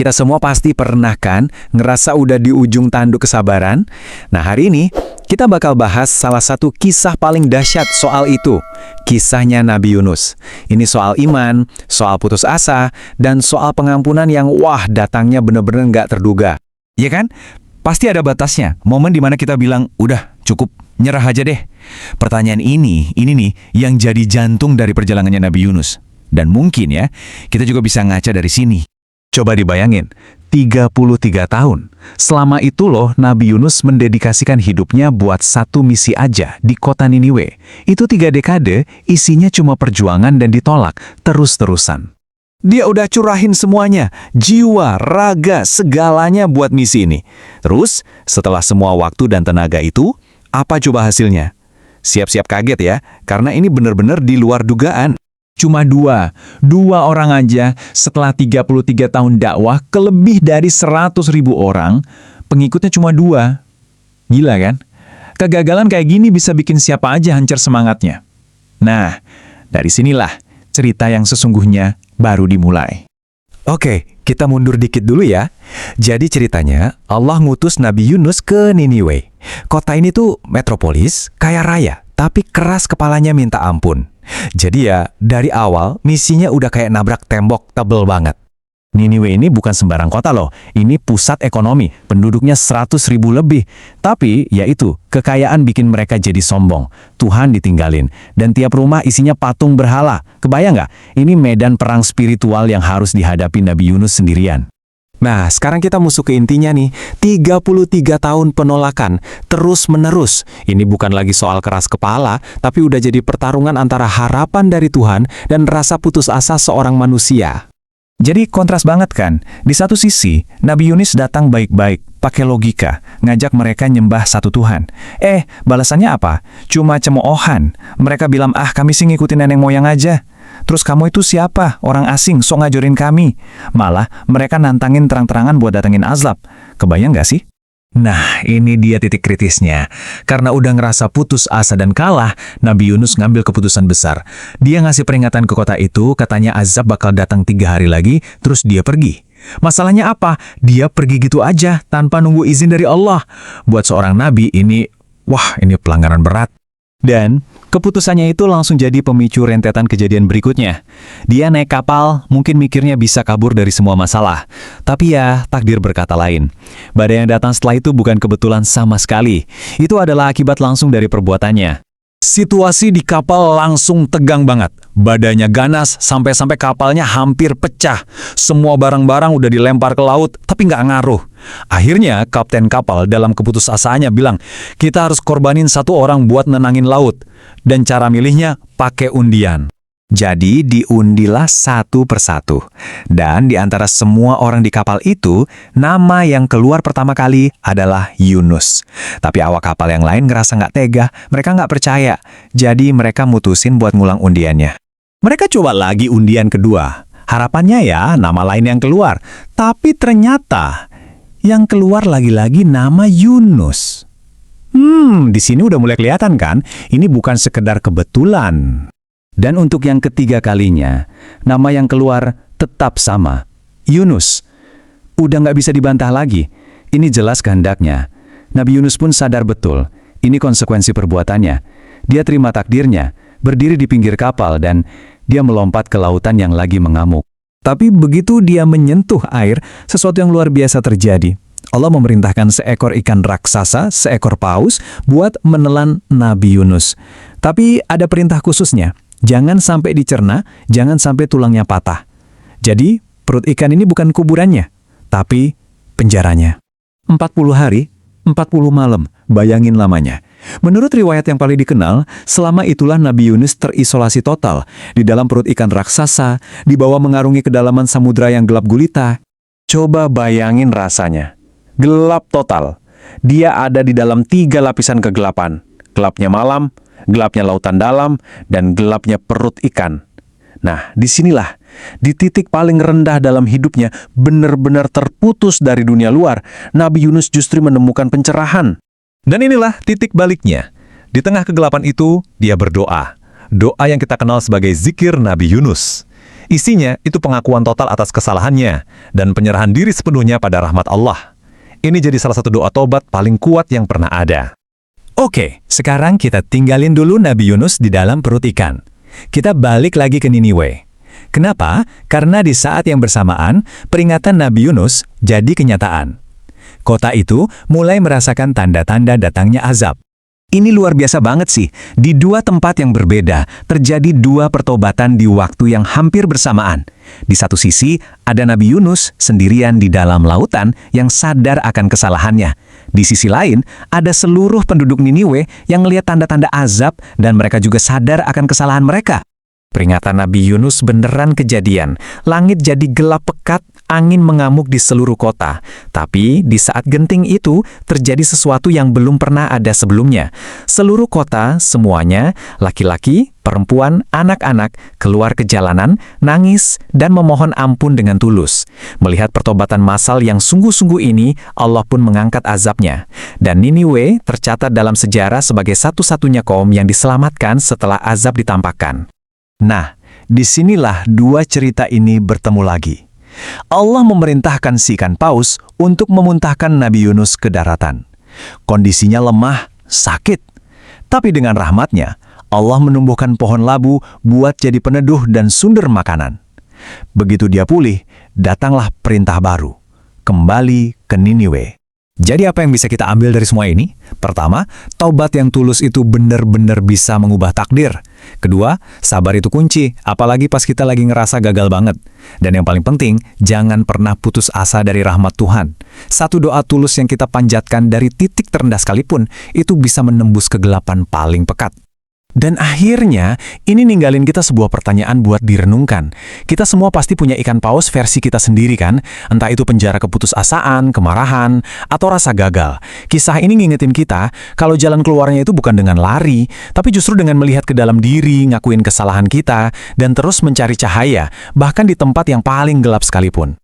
Kita semua pasti pernah kan ngerasa udah di ujung tanduk kesabaran? Nah, hari ini kita bakal bahas salah satu kisah paling dahsyat soal itu. Kisahnya Nabi Yunus. Ini soal iman, soal putus asa, dan soal pengampunan yang datangnya bener-bener nggak terduga. Iya kan? Pasti ada batasnya. Momen dimana kita bilang, udah cukup, nyerah aja deh. Pertanyaan ini nih yang jadi jantung dari perjalanannya Nabi Yunus. Dan mungkin ya, kita juga bisa ngaca dari sini. Coba dibayangin, 33 tahun. Selama itu loh Nabi Yunus mendedikasikan hidupnya buat satu misi aja di kota Niniwe. Itu 3 dekade, isinya cuma perjuangan dan ditolak terus-terusan. Dia udah curahin semuanya, jiwa, raga, segalanya buat misi ini. Terus, setelah semua waktu dan tenaga itu, apa coba hasilnya? Siap-siap kaget ya, karena ini benar-benar di luar dugaan. Cuma dua orang aja setelah 33 tahun dakwah ke lebih dari 100.000 orang, pengikutnya cuma 2. Gila kan? Kegagalan kayak gini bisa bikin siapa aja hancur semangatnya. Nah, dari sinilah cerita yang sesungguhnya baru dimulai. Oke, kita mundur dikit dulu ya. Jadi ceritanya, Allah ngutus Nabi Yunus ke Niniwe. Kota ini tuh metropolis, kaya raya, tapi keras kepalanya minta ampun. Jadi ya, dari awal misinya udah kayak nabrak tembok tebel banget. Niniwe ini bukan sembarang kota loh, ini pusat ekonomi, penduduknya 100.000 lebih. Tapi, yaitu, kekayaan bikin mereka jadi sombong. Tuhan ditinggalin, dan tiap rumah isinya patung berhala. Kebayang nggak? Ini medan perang spiritual yang harus dihadapi Nabi Yunus sendirian. Nah, sekarang kita masuk ke intinya nih. 33 tahun penolakan, terus-menerus. Ini bukan lagi soal keras kepala, tapi udah jadi pertarungan antara harapan dari Tuhan dan rasa putus asa seorang manusia. Jadi kontras banget kan? Di satu sisi, Nabi Yunus datang baik-baik, pakai logika, ngajak mereka nyembah satu Tuhan. Balasannya apa? Cuma cemoohan. Mereka bilang, kami sih ngikutin nenek moyang aja. Terus kamu itu siapa? Orang asing, sok ngajarin kami. Malah, mereka nantangin terang-terangan buat datengin azab. Kebayang nggak sih? Nah, ini dia titik kritisnya. Karena udah ngerasa putus asa dan kalah, Nabi Yunus ngambil keputusan besar. Dia ngasih peringatan ke kota itu, katanya azab bakal datang 3 hari lagi, terus dia pergi. Masalahnya apa? Dia pergi gitu aja, tanpa nunggu izin dari Allah. Buat seorang nabi ini pelanggaran berat. Dan keputusannya itu langsung jadi pemicu rentetan kejadian berikutnya. Dia naik kapal, mungkin mikirnya bisa kabur dari semua masalah. Tapi ya, takdir berkata lain. Badai yang datang setelah itu bukan kebetulan sama sekali. Itu adalah akibat langsung dari perbuatannya. Situasi di kapal langsung tegang banget. Badainya ganas sampai-sampai kapalnya hampir pecah. Semua barang-barang udah dilempar ke laut, tapi nggak ngaruh. Akhirnya kapten kapal dalam keputusasaannya bilang, kita harus korbanin 1 orang buat nenangin laut. Dan cara milihnya pakai undian. Jadi diundilah 1 persatu. Dan di antara semua orang di kapal itu, nama yang keluar pertama kali adalah Yunus. Tapi awak kapal yang lain ngerasa nggak tega, mereka nggak percaya. Jadi mereka mutusin buat ngulang undiannya. Mereka coba lagi undian kedua. Harapannya ya nama lain yang keluar. Tapi ternyata yang keluar lagi-lagi nama Yunus. Di sini udah mulai kelihatan kan? Ini bukan sekedar kebetulan. Dan untuk yang ketiga kalinya, nama yang keluar tetap sama, Yunus. Udah nggak bisa dibantah lagi, ini jelas kehendaknya. Nabi Yunus pun sadar betul, ini konsekuensi perbuatannya. Dia terima takdirnya, berdiri di pinggir kapal dan dia melompat ke lautan yang lagi mengamuk. Tapi begitu dia menyentuh air, sesuatu yang luar biasa terjadi. Allah memerintahkan seekor ikan raksasa, seekor paus, buat menelan Nabi Yunus. Tapi ada perintah khususnya. Jangan sampai dicerna, jangan sampai tulangnya patah. Jadi, perut ikan ini bukan kuburannya, tapi penjaranya. 40 hari, 40 malam, bayangin lamanya. Menurut riwayat yang paling dikenal, selama itulah Nabi Yunus terisolasi total, di dalam perut ikan raksasa, dibawa mengarungi kedalaman samudra yang gelap gulita. Coba bayangin rasanya. Gelap total. Dia ada di dalam 3 lapisan kegelapan. Gelapnya malam, gelapnya lautan dalam, dan gelapnya perut ikan. Nah, disinilah, di titik paling rendah dalam hidupnya, benar-benar terputus dari dunia luar, Nabi Yunus justru menemukan pencerahan. Dan inilah titik baliknya. Di tengah kegelapan itu, dia berdoa. Doa yang kita kenal sebagai zikir Nabi Yunus. Isinya itu pengakuan total atas kesalahannya dan penyerahan diri sepenuhnya pada rahmat Allah. Ini jadi salah satu doa tobat paling kuat yang pernah ada. Oke, sekarang kita tinggalin dulu Nabi Yunus di dalam perut ikan. Kita balik lagi ke Niniwe. Kenapa? Karena di saat yang bersamaan, peringatan Nabi Yunus jadi kenyataan. Kota itu mulai merasakan tanda-tanda datangnya azab. Ini luar biasa banget sih. Di dua tempat yang berbeda, terjadi dua pertobatan di waktu yang hampir bersamaan. Di satu sisi, ada Nabi Yunus sendirian di dalam lautan yang sadar akan kesalahannya. Di sisi lain, ada seluruh penduduk Niniwe yang melihat tanda-tanda azab dan mereka juga sadar akan kesalahan mereka. Peringatan Nabi Yunus beneran kejadian. Langit jadi gelap pekat, angin mengamuk di seluruh kota. Tapi di saat genting itu terjadi sesuatu yang belum pernah ada sebelumnya. Seluruh kota, semuanya, laki-laki, perempuan, anak-anak, keluar ke jalanan, nangis, dan memohon ampun dengan tulus. Melihat pertobatan massal yang sungguh-sungguh ini, Allah pun mengangkat azabnya. Dan Niniwe tercatat dalam sejarah sebagai satu-satunya kaum yang diselamatkan setelah azab ditampakkan. Nah, disinilah dua cerita ini bertemu lagi. Allah memerintahkan si ikan paus untuk memuntahkan Nabi Yunus ke daratan. Kondisinya lemah, sakit. Tapi dengan rahmatnya, Allah menumbuhkan pohon labu buat jadi peneduh dan sumber makanan. Begitu dia pulih, datanglah perintah baru. Kembali ke Niniwe. Jadi apa yang bisa kita ambil dari semua ini? Pertama, taubat yang tulus itu benar-benar bisa mengubah takdir. Kedua, sabar itu kunci, apalagi pas kita lagi ngerasa gagal banget. Dan yang paling penting, jangan pernah putus asa dari rahmat Tuhan. Satu doa tulus yang kita panjatkan dari titik terendah sekalipun, itu bisa menembus kegelapan paling pekat. Dan akhirnya, ini ninggalin kita sebuah pertanyaan buat direnungkan. Kita semua pasti punya ikan paus versi kita sendiri kan? Entah itu penjara keputusasaan, kemarahan, atau rasa gagal. Kisah ini ngingetin kita, kalau jalan keluarnya itu bukan dengan lari, tapi justru dengan melihat ke dalam diri, ngakuin kesalahan kita, dan terus mencari cahaya, bahkan di tempat yang paling gelap sekalipun.